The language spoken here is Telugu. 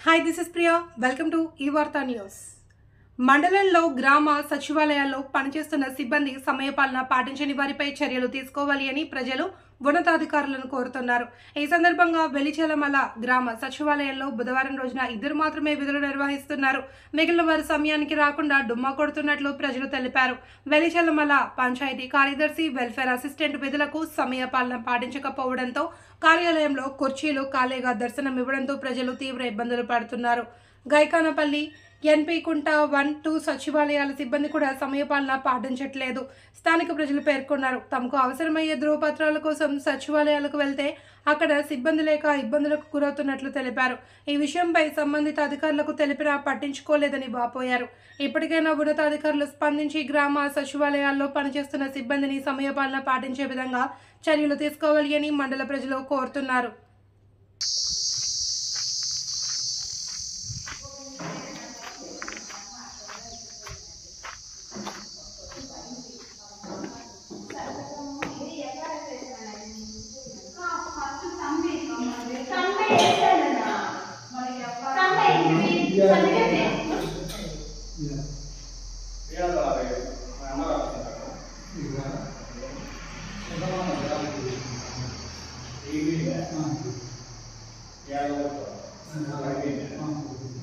Hi, this is Priya. Welcome to eVarta News. మండలంలో గ్రామ సచివాలయాల్లో పనిచేస్తున్న సిబ్బంది సమయపాలన పాటించని వారిపై చర్యలు తీసుకోవాలి అని ప్రజలు ఉన్నతాధికారులను కోరుతున్నారు. ఈ సందర్భంగా వెలిచెలమల గ్రామ సచివాలయంలో బుధవారం రోజున 2 మాత్రమే విధులు నిర్వహిస్తున్నారు. మిగిలిన వారు సమయానికి రాకుండా డుమ్మా కొడుతున్నట్లు ప్రజలు తెలిపారు. వెలిచెలమల పంచాయతీ కార్యదర్శి వెల్ఫేర్ అసిస్టెంట్ విధులకు సమయపాలన పాటించకపోవడంతో కార్యాలయంలో కుర్చీలు ఖాళీగా దర్శనమివ్వడంతో ప్రజలు తీవ్ర ఇబ్బందులు పడుతున్నారు. గైకానపల్లి ఎన్పీ కుంట 1-2 సచివాలయాల సిబ్బంది కూడా సమయపాలన పాటించట్లేదు. స్థానిక ప్రజలు పేర్కొన్నారు. తమకు అవసరమయ్యే ధృవపత్రాల కోసం సచివాలయాలకు వెళ్తే అక్కడ సిబ్బంది లేక ఇబ్బందులకు గురవుతున్నట్లు తెలిపారు. ఈ విషయంపై సంబంధిత అధికారులకు తెలిపినా పట్టించుకోలేదని వాపోయారు. ఇప్పటికైనా ఉన్నతాధికారులు స్పందించి గ్రామ సచివాలయాల్లో పనిచేస్తున్న సిబ్బందిని సమయపాలన పాటించే విధంగా చర్యలు తీసుకోవాలి అని మండల ప్రజలు కోరుతున్నారు. Yeah.